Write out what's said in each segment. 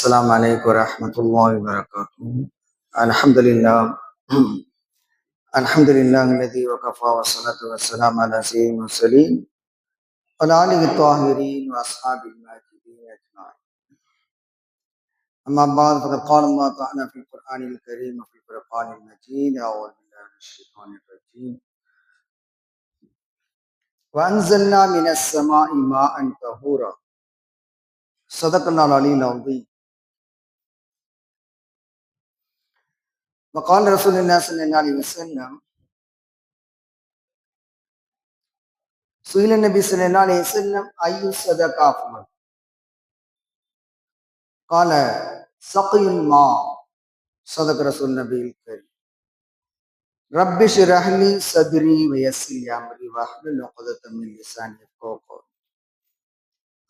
السلام عليكم ورحمة الله وبركاته. الحمد لله الحمد لله الذي وكفى والصلاة والسلام على سيد المرسلين وعلى آله الطاهرين وأصحابه الماجدين أجمعين. أما بعد فقد قال الله تعالى في القرآن الكريم وفي الفرقان المجيد أعوذ بالله من الشيطان الرجيم وأنزلنا من السماء ماء طهورا صدق الله العلي العظيم. وقال رسول الله صلى الله عليه وسلم سئل النبي صلى الله عليه وسلم أي الصدقة أفضل؟ قال سقي الماء. صدق رسول النبي الكريم. رب اشرح لي صدري ويسر لي أمري واحلل عقدة من لساني يفقهوا قولي.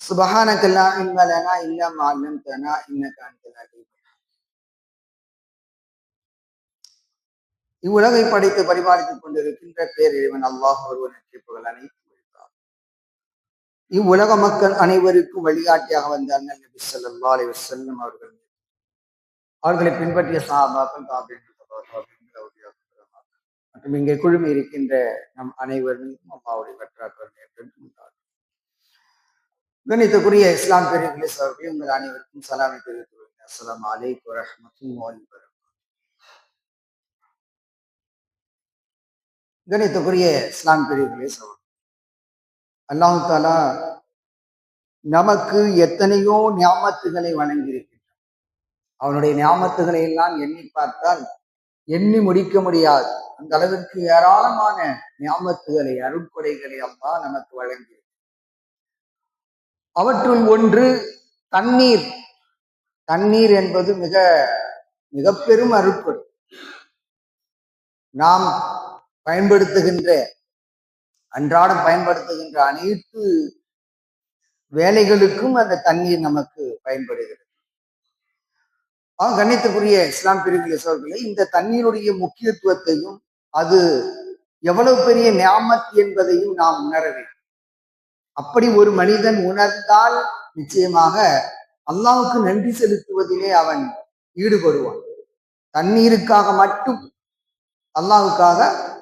سبحانك لا علم لنا إلا ما علمتنا إنك أنت العليم. இவ்வுலகை படைத்து பரிபாலித்துக் கொண்டிருக்கின்ற பேரிறைவன் அல்லாஹ் ஒருவனுக்கு புகழ் அனைத்தும் உரித்தார். இவ்வுலக மக்கள் அனைவருக்கும் வழிகாட்டியாக வந்த அண்ணல் நபி ஸல்லல்லாஹு அலைஹி வஸல்லம் அவர்களை பின்பற்றிய சஹாபாக்கள் தாபீன்கள் மற்றும் இங்கே குழுமி இருக்கின்ற நம் அனைவரும் அல்லாஹ்வுடைய வெற்றாக்கள் உண்டார். கணித்தக்குரிய இஸ்லாம் பெரியவர்களே சகோதரர்களே, உங்கள் அனைவருக்கும் சலாமை தெரிவித்துக் கொள்கிறேன். அஸ்ஸலாமு அலைக்கும் வரஹ்மத்துல்லாஹி வபரகாத்துஹு. கணித்தக்குரிய இஸ்லாம் பெரியவர்களே சகோதரர்களே, அல்லாஹ் தஆலா நமக்கு எத்தனையோ நியாமத்துகளை வழங்கியிருக்கின்றான். அவனுடைய நியாமத்துகளை எல்லாம் எண்ணி பார்த்தால் எண்ணி முடிக்க முடியாது. அந்த அளவிற்கு ஏராளமான நியாமத்துகளை அருட்கொடைகளை அல்லாஹ் நமக்கு வழங்கி, அவற்றுள் ஒன்று தண்ணீர். தண்ணீர் என்பது மிக மிக பெரும் அருட்கொடை. நாம் பயன்படுத்துகின்ற அன்றாடம் பயன்படுத்துகின்ற அனைத்து வேலைகளுக்கும் அந்த தண்ணீர் நமக்கு பயன்படுகிறது. கண்ணியத்துக்குரிய இஸ்லாம் பிரிவுகளை சோழர்களே, இந்த தண்ணீருடைய முக்கியத்துவத்தையும் அது எவ்வளவு பெரிய நியாமத் என்பதையும் நாம் உணர வேண்டும். அப்படி ஒரு மனிதன் உணர்ந்தால் நிச்சயமாக அல்லாஹ்வுக்கு நன்றி செலுத்துவதிலே அவன் ஈடுபடுவான். தண்ணீருக்காக மட்டும்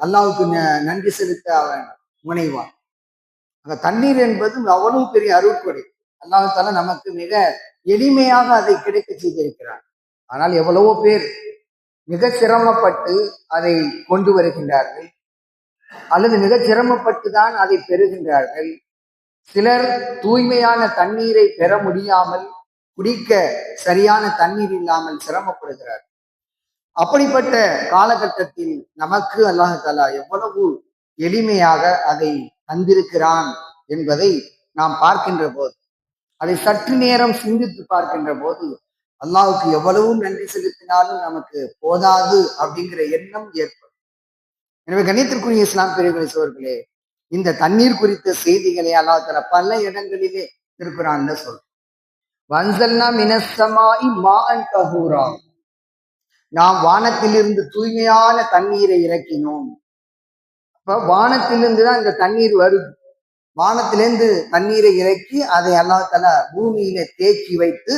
அல்லாஹ்வுக்கு நன்றி செலுத்த அவன் முனைவான். தண்ணீர் என்பது அவ்வளவு பெரிய அருட்கொடை. அல்லாஹ் தஆலா நமக்கு மிக எளிமையாக அதை கிடைக்க செய்திருக்கிறான். ஆனால் எவ்வளவோ பேர் மிக சிரமப்பட்டு அதை கொண்டு வருகின்றார்கள், அல்லது மிக சிரமப்பட்டு தான் அதை பெறுகின்றார்கள். சிலர் தூய்மையான தண்ணீரை பெற முடியாமல், குடிக்க சரியான தண்ணீர் இல்லாமல் சிரமப்படுகிறார்கள். அப்படிப்பட்ட காலகட்டத்தில் நமக்கு அல்லாஹ் தஆலா எவ்வளவு எளிமையாக அதை தந்திருக்கிறான் என்பதை நாம் பார்க்கின்ற போது, அதை சற்று நேரம் சிந்தித்து பார்க்கின்ற போது, அல்லாஹ்வுக்கு எவ்வளவு நன்றி செலுத்தினாலும் நமக்கு போதாது அப்படிங்கிற எண்ணம் ஏற்படும். எனவே கண்ணியத்திற்குரிய இஸ்லாம் பெரியவர்களே சகோதரர்களே, இந்த தண்ணீர் குறித்த செய்திகளை அல்லாஹ் தஆலா பல இடங்களிலே திருக்குர்ஆன்ல சொல்றான். வன்சல்னா மினஸ் ஸமாஇ மாஅன் தஹூரா. நாம் வானத்திலிருந்து தூய்மையான தண்ணீரை இறக்கினோம். அப்ப வானத்திலிருந்து தான் இந்த தண்ணீர் வருது. வானத்திலிருந்து தண்ணீரை இறக்கி அதை அல்லாஹ் தஆலா பூமியில தேக்கி வைத்து,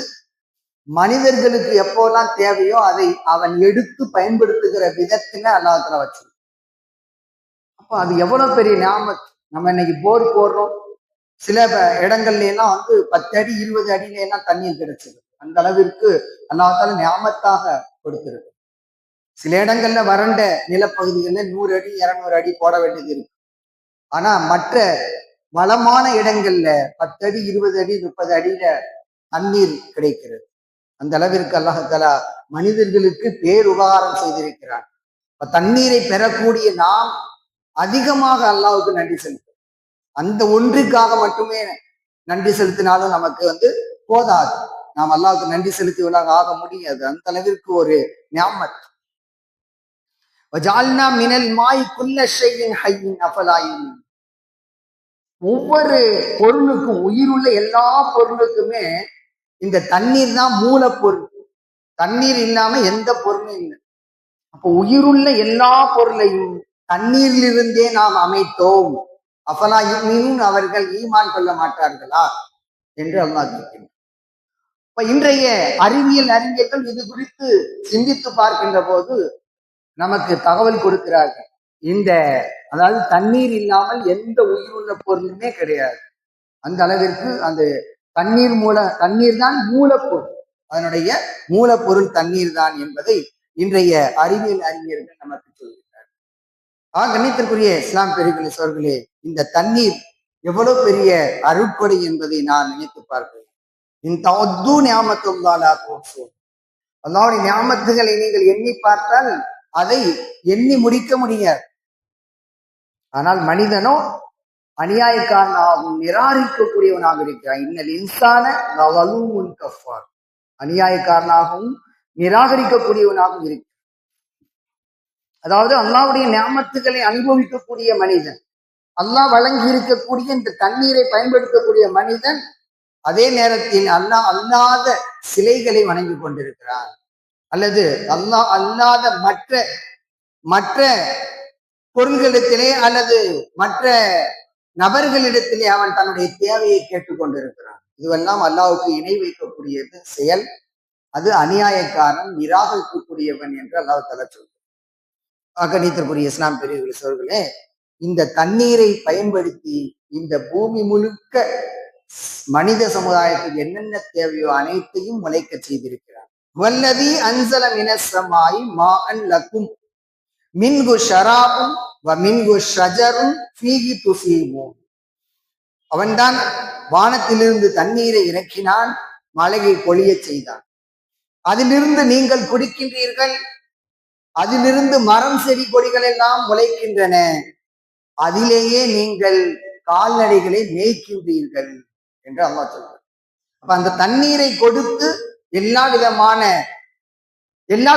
மனிதர்களுக்கு எப்போல்லாம் தேவையோ அதை அவன் எடுத்து பயன்படுத்துகிற விதத்துல அல்லாஹ் தஆலா வச்சு. அப்ப அது எவ்வளவு பெரிய நியாமத். நம்ம இன்னைக்கு போர் போடுறோம், சில இடங்கள்ல எல்லாம் 10 அடி 20 அடியில எல்லாம் தண்ணீர் கிடைச்சது. அந்த அளவிற்கு அல்லாஹ் தஆலா நியாமத்தாக கொடுத்திருக்கு. சில இடங்கள்ல வறண்ட நிலப்பகுதிகள்ல 100 அடி 200 அடி போட வேண்டியது இருக்கு. ஆனா மற்ற வளமான இடங்கள்ல 10 அடி 20 அடி 30 அடியில தண்ணீர் கிடைக்கிறது. அந்த அளவிற்கு அல்லாஹ் தஆலா மனிதர்களுக்கு பேருபகாரம் செய்திருக்கிறான். தண்ணீரை பெறக்கூடிய நாம் அதிகமாக அல்லாஹ்வுக்கு நன்றி செலுத்தும். அந்த ஒன்றுக்காக மட்டுமே நன்றி செலுத்தினாலும் நமக்கு போதாது. நாம் அல்லாஹ்வுக்கு நன்றி செலுத்தியவர்களாக ஆக முடியாது. அந்த அளவிற்கு ஒரு நியாமத். வஜஅல்னா மினல் மாஇ குல்ல ஷைஇன் ஹய்யின் அஃபலா யுமினூன். ஒவ்வொரு பொருளுக்கும், உயிருள்ள எல்லா பொருளுக்குமே இந்த தண்ணீர் தான் மூலப்பொருள். தண்ணீர் இல்லாம எந்த பொருளும் இல்லை. அப்போ உயிருள்ள எல்லா பொருளையும் தண்ணீரிலிருந்தே நாம் அமைத்தோம். அஃபலா யுமினூன், அவர்கள் ஈமான் கொள்ள மாட்டார்களா என்று அல்லாஹ் கேட்கிறார். இப்ப இன்றைய அறிவியல் அறிஞர்கள் இது குறித்து சிந்தித்து பார்க்கின்ற போது நமக்கு தகவல் கொடுக்கிறார்கள். இந்த அதாவது தண்ணீர் இல்லாமல் எந்த உயிருள்ள பொருளுமே கிடையாது. அந்த அளவிற்கு அந்த தண்ணீர் தான் மூலப்பொருள். அதனுடைய மூலப்பொருள் தண்ணீர் தான் என்பதை இன்றைய அறிவியல் அறிஞர்கள் நமக்கு சொல்கிறார். கண்ணியத்திற்குரிய இஸ்லாம் பெருகளே சோர்களே, இந்த தண்ணீர் எவ்வளவு பெரிய அருட்கொடை என்பதை நான் நினைத்து பார்க்கிறேன். இந்த அல்லாஹ்வுடைய நியாமத்துகளை நீங்கள் எண்ணி பார்த்தால் அதை எண்ணி முடிக்க முடியாது. ஆனால் மனிதனோ அநியாயக்காரனாகவும் நிராகரிக்கக்கூடியவனாக இருக்கிறான். இன்னல் இன்சான லவலூமுன் கஃபார். அநியாயக்காரனாகவும் நிராகரிக்கக்கூடியவனாகவும் இருக்கிறான். அதாவது அல்லாஹ்வுடைய நியாமத்துகளை அனுபவிக்கக்கூடிய மனிதன், அல்லாஹ் வழங்கி இருக்கக்கூடிய இந்த தண்ணீரை பயன்படுத்தக்கூடிய மனிதன் அதே நேரத்தில் அல்லாஹ் அல்லாத சிலைகளை வணங்கி கொண்டிருக்கிறான், அல்லது அல்லாஹ் அல்லாத மற்ற பொருள்களிடத்திலே அல்லது மற்ற நபர்களிடத்திலே அவன் தன்னுடைய தேவையை கேட்டுக்கொண்டிருக்கிறான். இதுவெல்லாம் அல்லாஹ்வுக்கு இணை வைக்கக்கூடியது செயல். அது அநியாயக்காரன், நிராகரிக்கக்கூடியவன் என்று அல்லாஹ் தஆலா சொல்றான். கணித்திற்குரிய இஸ்லாம் பெரியவர்களே சோர்களே, இந்த தண்ணீரை பயன்படுத்தி இந்த பூமி முழுக்க மனித சமுதாயத்துக்கு என்னென்ன தேவையோ அனைத்தையும் முளைக்க செய்திருக்கிறார். வல்லதி அன்சல மினஸ்ஸமாஇ மாஅன் லக்கும் மின்ஹு ஷராபும் வ மின்ஹு ஷஜரும் ஃபீஹி துஸீமூன். அவன்தான் வானத்திலிருந்து தண்ணீரை இறக்கினான், மழையை பொழியச் செய்தான். அதிலிருந்து நீங்கள் குடிக்கின்றீர்கள். அதிலிருந்து மரம் செடி கொடிகள் எல்லாம் முளைக்கின்றன. அதிலேயே நீங்கள் கால்நடைகளை மேய்க்கின்றீர்கள் என்று அல்லாஹ் சொல்றார். அப்ப அந்த தண்ணீரை கொடுத்து எல்லா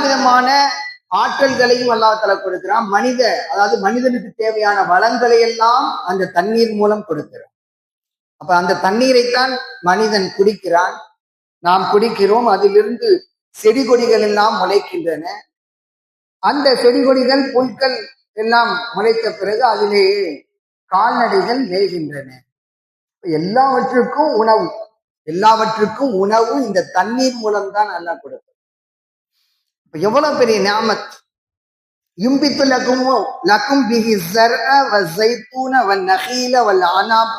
விதமான ஆற்றல்களையும் அல்லாஹ் தஆலா கொடுக்கிறான். அதாவது மனிதனுக்கு தேவையான வளங்களை எல்லாம் அந்த தண்ணீர் மூலம் கொடுக்கிறான். அப்ப அந்த தண்ணீரைத்தான் மனிதன் குடிக்கிறான், நாம் குடிக்கிறோம். அதிலிருந்து செடி கொடிகள் எல்லாம் முளைக்கின்றன. அந்த செடி கொடிகள் புல்கள் எல்லாம் முளைத்த பிறகு அதிலேயே கால்நடைகள் மேய்கின்றன. எல்லாவற்றுக்கும் உணவு இந்த தண்ணீர் மூலம் தான் அல்லாஹ் கொடுக்கும். எவ்வளவு பெரிய நியாமத்! யும்பித்து லக்கும் பிஹி ஸர்அ வ ஸைத்தூன வ நகீல வல் அனாப்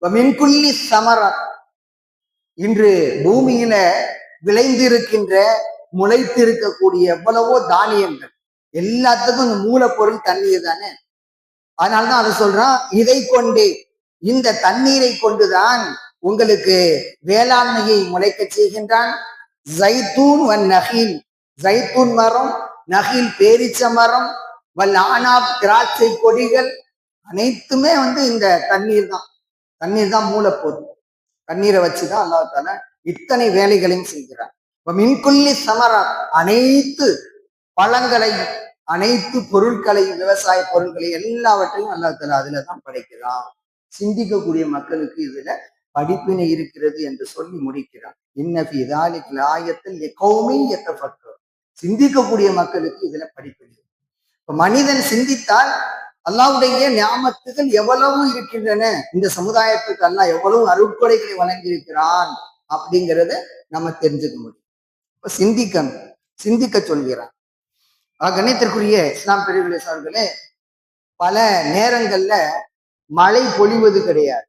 வ மின் குல்லி ஸமரத். இன்று பூமியில விளைந்திருக்கின்ற முளைத்திருக்கக்கூடிய எவ்வளவோ தானியங்கள் எல்லாத்துக்கும் இந்த மூலப்பொருள் தண்ணீர் தானே. அதனால்தான் அதை சொல்றான், இதை கொண்டு இந்த தண்ணீரை கொண்டுதான் உங்களுக்கு வேளாண்மையை முளைக்க செய்கின்றான். ஜைத்தூன் வன் நகீல், ஜைத்தூன் மரம், நகீல் பேரிச்ச மரம், வல் ஆனாப் திராட்சை கொடிகள் அனைத்துமே இந்த தண்ணீர் தான் மூலப்பொருள். தண்ணீரை வச்சுதான் அல்லாஹ் தஆலா இத்தனை வேலைகளையும் செய்கிறான். மின்குல்லி சமரா, அனைத்து பழங்களையும் அனைத்து பொருட்களையும் விவசாய பொருட்களையும் எல்லாவற்றையும் அல்லாஹ் தஆலா அதுல தான் படைக்கிறான். சிந்திக்கக்கூடிய மக்களுக்கு இதுல படிப்பினை இருக்கிறது என்று சொல்லி முடிக்கிறான். இன்னஃபி ஸாலிக லஆயத்தன் லிகௌமின் யதஃபக்கர். சிந்திக்கக்கூடிய மக்களுக்கு இதுல படிப்பினை. இப்ப மனிதன் சிந்தித்தால் அல்லாஹ்வுடைய நியாமத்துகள் எவ்வளவு இருக்கின்றன, இந்த சமுதாயத்துக்கு அல்லாஹ் எவ்வளவு அருட்கொடைகளை வழங்கி இருக்கிறான் அப்படிங்கிறத நம்ம தெரிஞ்சுக்க முடியும். இப்ப சிந்திக்க சொல்கிறான். கண்ணியத்திற்குரிய இஸ்லாம் பெரியவர்களே சார்களே, பல நேரங்கள்ல மழை பொழிவது கிடையாது.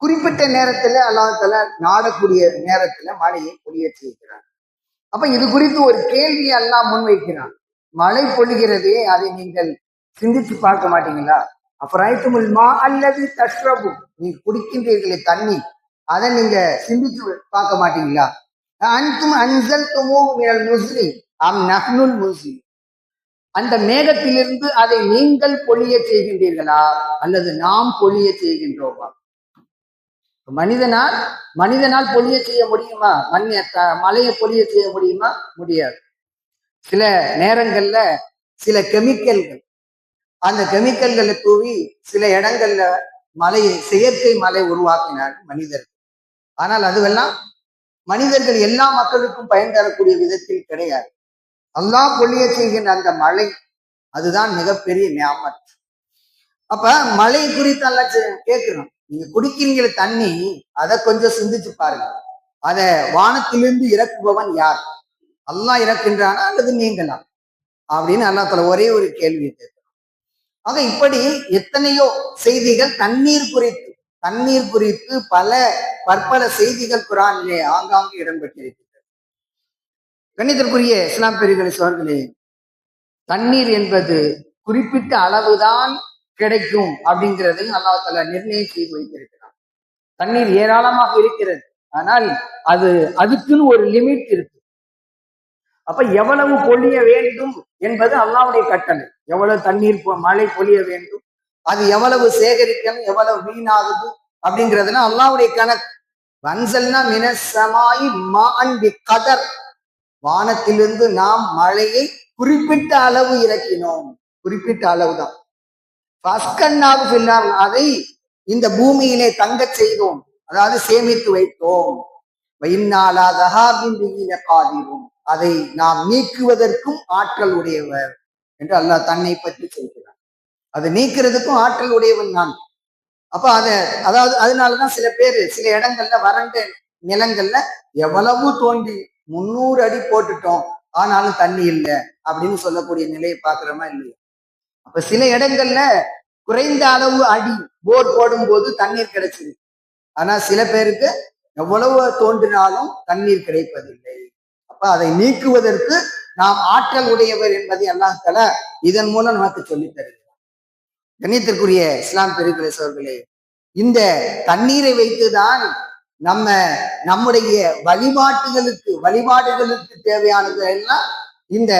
குறிப்பிட்ட நேரத்துல அல்லாஹ் தஆலா நாடக்கூடிய நேரத்துல மழையை பொழிய செய்கிறான். அப்ப இது குறித்து ஒரு கேள்வியை அல்லாஹ் முன்வைக்கிறான். மழை பொழிகிறதே, அதை நீங்கள் சிந்திச்சு பார்க்க மாட்டீங்களா? அஃபரைத்துமுல் மா அல்லது தஷ்ரபு, நீ குடிக்கின்றீர்களே தண்ணி, அதை நீங்க சிந்திச்சு பார்க்க மாட்டீங்களா? அன்தும் அன்ஸல்துமூஹு மினல் முஸ்ரி அம் நஹ்னுல் முஸ்ரி, அந்த மேகத்திலிருந்து அதை நீங்கள் பொழிய செய்கின்றீர்களா அல்லது நாம் பொழிய செய்கின்றோமா? மனிதனால் பொழிய செய்ய முடியுமா? மழையை பொழிய செய்ய முடியுமா? முடியாது. சில நேரங்கள்ல சில கெமிக்கல்கள், அந்த கெமிக்கல்களை தூவி சில இடங்கள்ல செயற்கை மழை உருவாக்கினார் மனிதர்கள். ஆனால் அதுவெல்லாம் மனிதர்கள் எல்லா மக்களுக்கும் பயன் தரக்கூடிய விதத்தில் கிடையாது. அல்லாஹ் பொழிய செய்கின்ற அந்த மழை, அதுதான் மிகப்பெரிய நியாமத். அப்ப மழை குறித்து அல்லாஹ் கேட்கிறோம், நீங்க குடிக்கிறீங்கள தண்ணி, அதை கொஞ்சம் சிந்திச்சு பாருங்க. அத வானத்திலிருந்து இறக்குபவன் யார்? அல்லாஹ் இறக்கின்றானா அல்லது நீங்களா அப்படின்னு அல்லாஹ் தஆலா ஒரே ஒரு கேள்வி கேட்கிறான். ஆக இப்படி எத்தனையோ செய்திகள் தண்ணீர் குறித்து பல பற்பல செய்திகள் குர்ஆனிலே ஆங்காங்கே இடம்பெற்றிருக்கிறது. கண்ணியத்திற்குரிய இஸ்லாம் பெரியவர்களே சகோதரர்களே, தண்ணீர் என்பது குறிப்பிட்ட அளவுதான் கிடைக்கும் அப்படிங்கிறதையும் அல்லாஹ் தஆலா நிர்ணயம் செய்து வைத்திருக்கிறான். தண்ணீர் ஏராளமாக இருக்கிறது, ஆனால் அதுக்குன்னு ஒரு லிமிட் இருக்கு. அப்ப எவ்வளவு பொழிய வேண்டும் என்பது அல்லாஹ்வுடைய கட்டளை. எவ்வளவு தண்ணீர் மழை பொழிய வேண்டும், அது எவ்வளவு சேகரிக்கணும், எவ்வளவு வீணாகுது அப்படிங்கிறதுனா அல்லாஹ்வுடைய கணக்கு. வன்சல்னா மினஸ் ஸமாஇ மாஅன் பிகதர், வானத்திலிருந்து நாம் மழையை குறிப்பிட்ட அளவு இறக்கினோம். குறிப்பிட்ட அளவுதான். அதை இந்த பூமியிலே தங்க செய்தோம், அதாவது சேமித்து வைத்தோம். அதை நாம் நீக்குவதற்கும் ஆற்றல் உடையவர் என்று அல்லாஹ் தன்னை பற்றி சொல்கிறார். அதை நீக்கிறதுக்கும் ஆற்றல் உடையவன் நான். அப்ப அதாவது அதனாலதான் சில பேர் சில இடங்கள்ல வறண்ட நிலங்கள்ல எவ்வளவு தோண்டி 300 அடி போட்டுட்டோம், ஆனாலும் தண்ணி இல்லை அப்படின்னு சொல்லக்கூடிய நிலையை பாக்குறோமா இல்லையா? அப்ப சில இடங்கள்ல குறைந்த அளவு அடி போர் போடும் போது தண்ணீர் கிடைச்சிது. ஆனா சில பேருக்கு எவ்வளவு தோன்றினாலும் தண்ணீர் கிடைப்பதில்லை. அப்ப அதை நீக்குவதற்கு நாம் ஆற்றல் உடையவர் என்பதை அல்லாஹ் தஆலா இதன் மூலம் நமக்கு சொல்லித் தருகிறார். கண்ணியத்திற்குரிய இஸ்லாம் பெரியவர்களே சகோதரர்களே, இந்த தண்ணீரை வைத்துதான் நம்முடைய வழிபாடுகளுக்கு தேவையானது எல்லாம் இந்த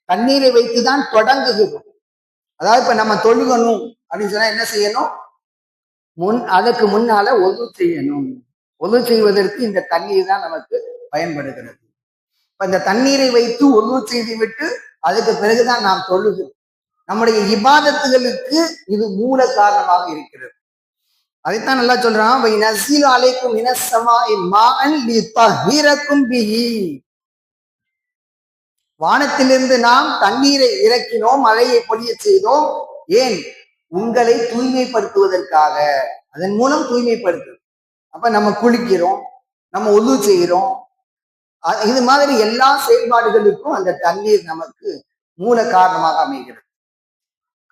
தண்ணீரை வைத்துதான் தொடங்குகிறோம். அதாவது இப்ப நம்ம தொழுகணும் அப்படின்னு சொன்னா என்ன செய்யணும்? அதற்கு முன்னால ஒது செய்யணும். ஒது செய்வதற்கு இந்த தண்ணீர் தான் நமக்கு பயன்படுகிறது. இப்ப இந்த தண்ணீரை வைத்து ஒது செய்து விட்டு அதுக்கு பிறகுதான் நாம் தொழுகிறோம். நம்முடைய இபாதத்துகளுக்கு இது மூல காரணமாக இருக்கிறது. அதைத்தான் நல்லா சொல்றான், வானத்திலிருந்து நாம் தண்ணீரை இறக்கினோம், மழையை பொழிய செய்தோம். ஏன்? உங்களை தூய்மைப்படுத்துவதற்காக. அதன் மூலம் தூய்மைப்படுத்து. அப்ப நம்ம குளிக்கிறோம், நம்ம ஒது செய்கிறோம். இது மாதிரி எல்லா செயல்பாடுகளுக்கும் அந்த தண்ணீர் நமக்கு மூல காரணமாக அமைகிறது.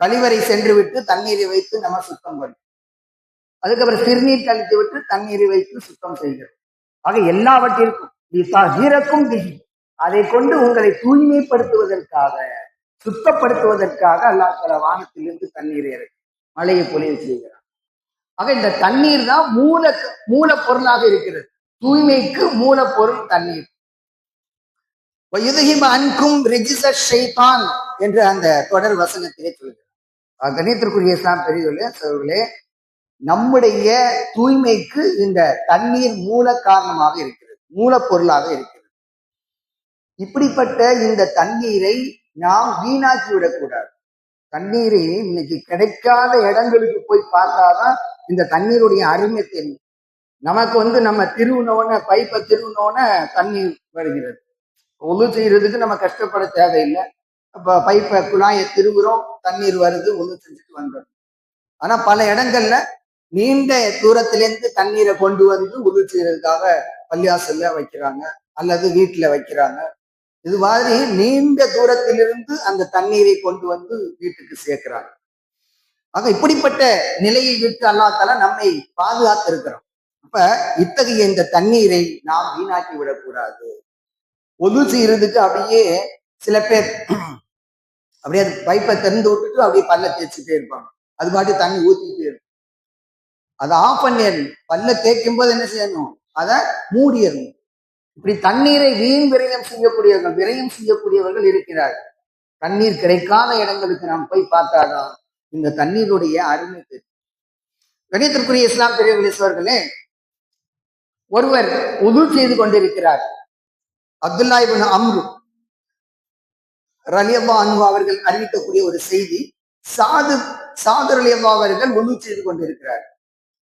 கழிவறை சென்று விட்டு தண்ணீரை வைத்து நம்ம சுத்தம் பண்ணும். அதுக்கப்புறம் சிறுநீர் கழித்து விட்டு தண்ணீரை வைத்து சுத்தம் செய்கிறோம். ஆக எல்லாவற்றிற்கும் அதை கொண்டு உங்களை தூய்மைப்படுத்துவதற்காக, சுத்தப்படுத்துவதற்காக அல்லாஹ் தஆலா வானத்திலிருந்து தண்ணீரை இறக்கி மழையை பொழிய செய்கிறார். ஆக இந்த தண்ணீர் தான் மூல பொருளாக இருக்கிறது. தூய்மைக்கு மூலப்பொருள் தண்ணீர். என்று அந்த தொடர் வசனத்திலே சொல்கிறார். கணியத்திற்குரிய இஸ்லாம் பெரியவர்களே, நம்முடைய தூய்மைக்கு இந்த தண்ணீர் மூல காரணமாக இருக்கிறது, மூலப்பொருளாக இருக்கிறது. இப்படிப்பட்ட இந்த தண்ணீரை நாம் வீணாக்கி விடக்கூடாது. தண்ணீரை இன்னைக்கு கிடைக்காத இடங்களுக்கு போய் பார்த்தாதான் இந்த தண்ணீருடைய அருமை தெரியும். நமக்கு நம்ம பைப்பை திருவினோன தண்ணீர் வருகிறது. ஒழு செய்யறதுக்கு நம்ம கஷ்டப்பட தேவையில்லை. அப்ப பைப்பை குழாயை திருவுறோம், தண்ணீர் வருது, ஒழு செஞ்சுட்டு வந்துடும். ஆனா பல இடங்கள்ல நீண்ட தூரத்திலிருந்து தண்ணீரை கொண்டு வந்து ஒழு செய்யறதுக்காக பள்ளியாசல்ல வைக்கிறாங்க அல்லது வீட்டுல வைக்கிறாங்க. இது மாதிரி நீண்ட தூரத்திலிருந்து அந்த தண்ணீரை கொண்டு வந்து வீட்டுக்கு சேர்க்கிறாங்க. ஆக இப்படிப்பட்ட நிலையை விட்டு அல்லாஹ் தஆலா நம்மை பாதுகாத்து இருக்கிறோம். அப்ப இத்தகைய இந்த தண்ணீரை நாம் வீணாக்கி விடக்கூடாது. ஒது செய்யறதுக்கு அப்படியே சில பேர் அப்படியே பைப்பை திறந்து விட்டுட்டு அப்படியே பல்ல தேய்ச்சிட்டே இருப்பாங்க. அது பாட்டு தண்ணி ஊத்திட்டே இருக்கும். அதை ஆஃப் பண்ணிடணும். பல்ல தேய்க்கும் போது என்ன செய்யணும்? அதை மூடிடணும். இப்படி தண்ணீரை விரயம் செய்யக்கூடியவர்கள் இருக்கிறார்கள். தண்ணீர் கிடைக்காத இடங்களுக்கு நாம் போய் பார்த்தாதான் இந்த தண்ணீருடைய அருமை தெரியும். கணியத்திற்குரிய இஸ்லாம் பெரியவர்களே, ஒருவர் உது செய்து கொண்டிருக்கிறார். அப்துல்லா இப்னு அம்ரு ரலியல்லாஹு அன்ஹு அவர்கள் அறிவிக்கக்கூடிய ஒரு செய்தி, சாது ரலியல்லாஹு அவர்கள் உது செய்து கொண்டிருக்கிறார்.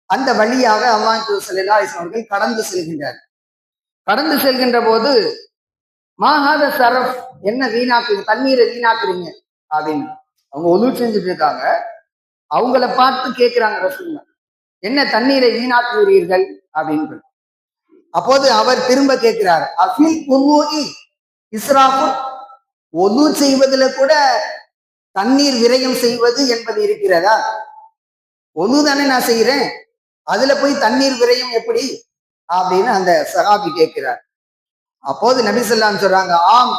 அந்த வழியாக அல்லாஹ் ஸல்லல்லாஹு அலைஹி வஸல்லம் அவர்கள் கடந்து செல்கின்றார். கடந்து செல்கின்ற போது மாஹாத சரஃப், என்ன வீணாக்குறீங்க, தண்ணீரை வீணாக்குறீங்க அப்படின்னு அவங்க உது செஞ்சுட்டு இருக்காங்க. அவங்கள பார்த்து கேட்கிறாங்க ரசூலுல்லாஹ், என்ன தண்ணீரை வீணாக்குகிறீர்கள் அப்படின்னு. அப்போது அவர் திரும்ப கேட்கிறார், அஃபில் உம்மூஇ இஸ்ராஃபு, ஒது செய்வதில் கூட தண்ணீர் விரயம் செய்வது என்பது இருக்கிறதா? ஒது தானே நான் செய்யறேன், அதுல போய் தண்ணீர் விரயம் எப்படி அப்படின்னு அந்த சஹாபி கேட்கிறார். அப்போது நபி ஸல்லல்லாஹு சொல்றாங்க, ஆம்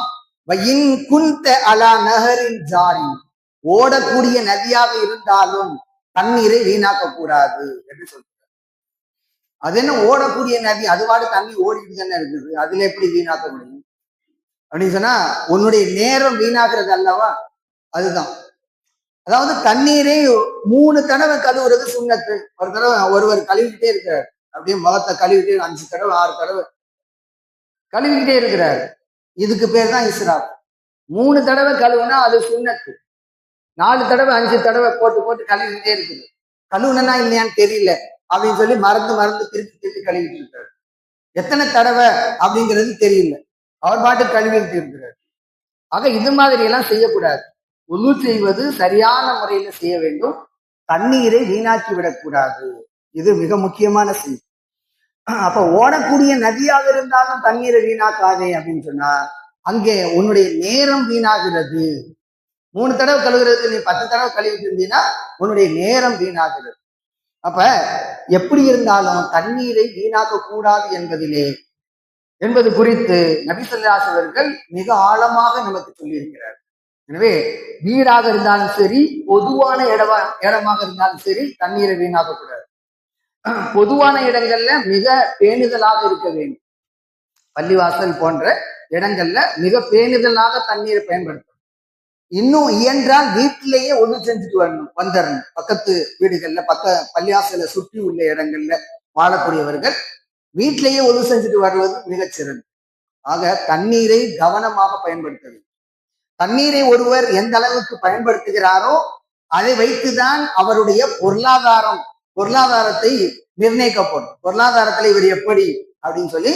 வயின் குன்த அலா நஹரின் ஜாரி, ஓடக்கூடிய நதியாக இருந்தாலும் தண்ணீரை வீணாக்க கூடாது என்று சொல்றார். அது என்ன ஓடக்கூடிய நதி, அதுவாடு தண்ணி ஓடிட்டு தானே இருக்குது, அதுல எப்படி வீணாக்க முடியும் அப்படின்னு சொன்னா, உன்னுடைய நேரம் வீணாகிறது அல்லவா, அதுதான். அதாவது தண்ணீரை 3 தடவை கழுவுறது சுண்ணத்து. ஒரு தடவை ஒருவர் கழுவிக்கிட்டே இருக்கிறார், அப்படியே முகத்தை கழுவிட்டே 5 தடவை 6 தடவை கழுவிக்கிட்டே இருக்கிறார், இதுக்கு பேர் தான் இஸ்ராப். 3 தடவை கழுவுனா அது சுண்ணத்து, 4 தடவை 5 தடவை போட்டு போட்டு கழுவிக்கிட்டே இருக்குது. கழுவுனா இல்லையான்னு தெரியல அப்படின்னு சொல்லி மறந்து மறந்து திருப்பி திருப்பி கழுவிட்டு இருக்காரு. எத்தனை தடவை அப்படிங்கிறது தெரியல, அவர் பாட்டு கழுவிட்டு இருக்கிறார். ஆக இது மாதிரி எல்லாம் செய்யக்கூடாது. உது செய்வது சரியான முறையில செய்ய வேண்டும், தண்ணீரை வீணாக்கி விடக்கூடாது. இது மிக முக்கியமான செய்தி. அப்ப ஓடக்கூடிய நதியாக இருந்தாலும் தண்ணீரை வீணாக்காதே அப்படின்னு சொன்னா, அங்கே உன்னுடைய நேரம் வீணாகிறது. 3 தடவை கழுவுறதுக்கு நீ 10 தடவை கழுவிட்டு இருந்தீங்கன்னா உன்னுடைய நேரம் வீணாகிறது. அப்ப எப்படி இருந்தாலும் தண்ணீரை வீணாக்க கூடாது என்பது குறித்து நபி ஸல்லல்லாஹு அலைஹி அவர்கள் மிக ஆழமாக நமக்கு சொல்லியிருக்கிறார். எனவே வீடாக இருந்தாலும் சரி, பொதுவான இடமாக இருந்தாலும் சரி, தண்ணீரை வீணாக்க கூடாது. பொதுவான இடங்கள்ல மிக பேணுதலாக இருக்க வேண்டும். பள்ளிவாசல் போன்ற இடங்கள்ல மிக பேணுதலாக தண்ணீரை பயன்படுத்தணும். இன்னும் இயன்றால் வீட்டிலேயே ஒன்று செஞ்சுட்டு வந்துடணும். பக்கத்து வீடுகள்ல, பள்ளிவாசலை சுற்றி உள்ள இடங்கள்ல வாழக்கூடியவர்கள் வீட்டிலேயே ஒன்று செஞ்சுட்டு வருவது மிகச்சிறந்த. ஆக தண்ணீரை கவனமாக பயன்படுத்த வேண்டும். தண்ணீரை ஒருவர் எந்த அளவுக்கு பயன்படுத்துகிறாரோ அதை வைத்துதான் அவருடைய பொருளாதாரத்தை நிர்ணயிக்கப்படும். பொருளாதாரத்துல இவர் எப்படி அப்படின்னு சொல்லி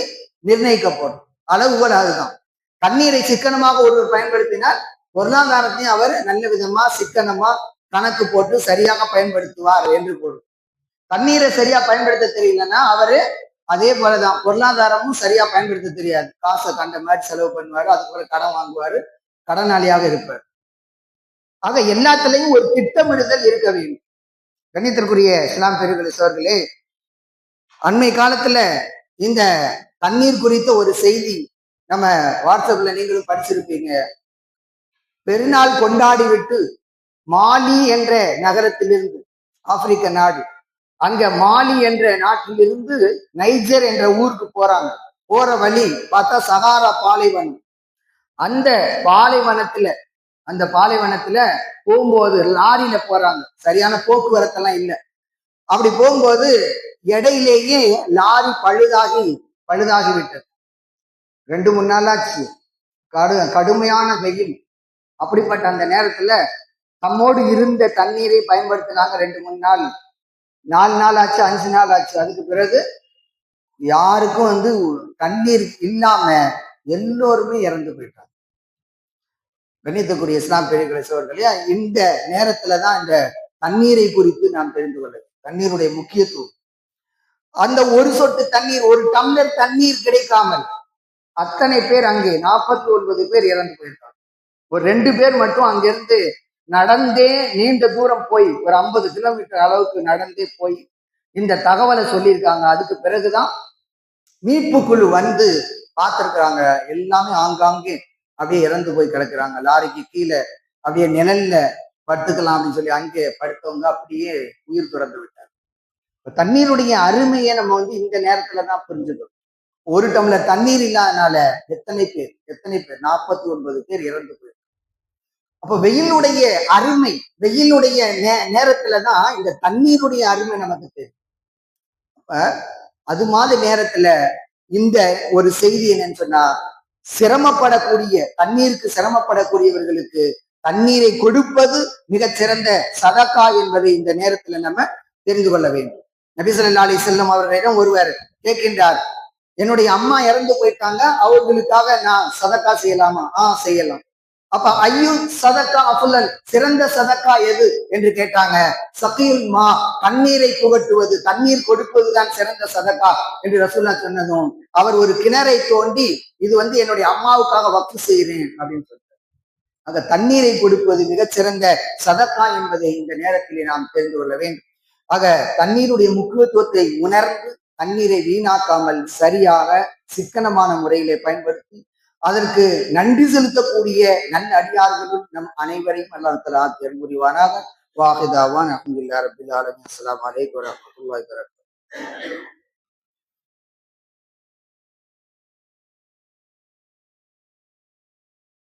நிர்ணயிக்கப்படும் அளவுகள் அதுதான். தண்ணீரை சிக்கனமாக ஒருவர் பயன்படுத்தினால் பொருளாதாரத்தையும் அவர் நல்ல விதமா சிக்கனமா கணக்கு போட்டு சரியாக பயன்படுத்துவார் என்று பொருள். தண்ணீரை சரியா பயன்படுத்த தெரியலன்னா அவரு அதே போலதான் பொருளாதாரமும் சரியா பயன்படுத்த தெரியாது, காசை கண்ட மாதிரி செலவு பண்ணுவாரு, அதுபோல கடன் வாங்குவாரு, கடனாளியாக இருப்பார். ஆக எல்லாத்துலயும் ஒரு திட்டமிடுதல் இருக்க வேண்டும். கண்ணியத்திற்குரிய இஸ்லாம் பெரியவர்களே சகோதரர்களே, அண்மை காலத்துல இந்த தண்ணீர் குறித்த ஒரு செய்தி நம்ம வாட்ஸ்அப்ல நீங்களும் படிச்சிருப்பீங்க. பெருநாள் கொண்டாடி விட்டு மாலி என்ற நகரத்திலிருந்து, ஆப்பிரிக்க நாடு, அங்க மாலி என்ற நாட்டிலிருந்து நைஜர் என்ற ஊருக்கு போறாங்க. போற வழி பார்த்தா சகாரா பாலைவனம். அந்த பாலைவனத்துல போகும்போது லாரியில போறாங்க, சரியான போக்குவரத்தெல்லாம் இல்லை. அப்படி போகும்போது இடையிலேயே லாரி பழுதாகி விட்டது. 2-3 நாளாச்சு, கடுமையான வெயில். அப்படிப்பட்ட அந்த நேரத்துல நம்மோடு இருந்த தண்ணீரை பயன்படுத்தினாங்க. 2-3 நாள், 4 நாள் ஆச்சு, 5 நாள் ஆச்சு. அதுக்கு பிறகு யாருக்கும் தண்ணீர் இல்லாம எல்லோருமே இறந்து போயிட்டாங்க. கண்ணியத்துக்குரிய இஸ்லாம் பெரியவர்களே சகோதரர்களே, இந்த நேரத்துலதான் இந்த தண்ணீரை குறித்து நாம் தெரிந்து கொள்ள வேண்டும். தண்ணீருடைய முக்கியத்துவம். அந்த ஒரு சொட்டு தண்ணீர், ஒரு டம்ளர் தண்ணீர் கிடைக்காமல் அத்தனை பேர், அங்கே 49 பேர் இறந்து போயிருக்காங்க. ஒரு 2 பேர் மட்டும் அங்கிருந்து நடந்தே நீண்ட தூரம் போய், ஒரு 50 கிலோமீட்டர் அளவுக்கு நடந்தே போய் இந்த தகவலை சொல்லியிருக்காங்க. அதுக்கு பிறகுதான் மீட்பு குழு பார்த்திருக்கிறாங்க. எல்லாமே ஆங்காங்கே அப்படியே இறந்து போய் கிடக்குறாங்க. லாரிக்கு கீழே அப்படியே நிழல்ல படுத்துக்கலாம் அப்படின்னு சொல்லி அங்கே படுத்தவங்க அப்படியே உயிர் துறந்து விட்டாங்க. தண்ணீருடைய அருமையை நம்ம இந்த நேரத்துலதான் புரிஞ்சுக்கணும். ஒரு டம்ளர் தண்ணீர் இல்லாதனால எத்தனை பேர் 49 பேர் இறந்து போயிரு. அப்ப வெயிலுடைய அருமை, வெயிலுடைய நேரத்துலதான் இந்த தண்ணீருடைய அருமை நமக்கு தெரியும். அப்ப அது மாதிரி நேரத்துல இந்த ஒரு செய்தி என்னன்னு சொன்னா, தண்ணீருக்கு சிரமப்படக்கூடியவர்களுக்கு தண்ணீரை கொடுப்பது மிகச்சிறந்த சதக்கா என்பதை இந்த நேரத்துல நம்ம தெரிந்து கொள்ள வேண்டும். நபி ஸல்லல்லாஹு அலைஹி வஸல்லம் அவர்களிடம் ஒருவர் கேட்கின்றார், என்னுடைய அம்மா இறந்து போயிட்டாங்க, அவர்களுக்காக நான் சதக்கா செய்யலாமா? செய்யலாம். அப்ப ஐயு சதக்கா அஃலல், சிறந்த சதக்கா எது என்று கேட்டாங்க. சகீல் மா, தண்ணீரை புகட்டுவது, தண்ணீர் கொடுப்பதுதான் சிறந்த சதக்கா என்று ரசூல்லா சொன்னதும் அவர் ஒரு கிணறை தோண்டி இது என்னுடைய அம்மாவுக்காக வக்ஃப் செய்கிறேன் அப்படின்னு சொல்றார். அந்த தண்ணீரை கொடுப்பது மிகச்சிறந்த சதக்கா என்பதை இந்த நேரத்திலே நாம் தெரிந்து கொள்ள வேண்டும். ஆக தண்ணீருடைய முக்கியத்துவத்தை உணர்ந்து தண்ணீரை வீணாக்காமல் சரியாக சிக்கனமான முறையிலே பயன்படுத்தி அதற்கு நன்றி செலுத்தக்கூடிய நல்ல அடியார்களும் நம் அனைவரையும் அல்லாஹ் தஆலா ஆக்கியருள் புரிவானாக. வாஹிதாவான் அல்ஹம்துலில்லாஹி ரப்பில் ஆலமீன். அஸ்ஸலாமு அலைக்கும் வரஹ்மத்துல்லாஹி வபரகாத்துஹு.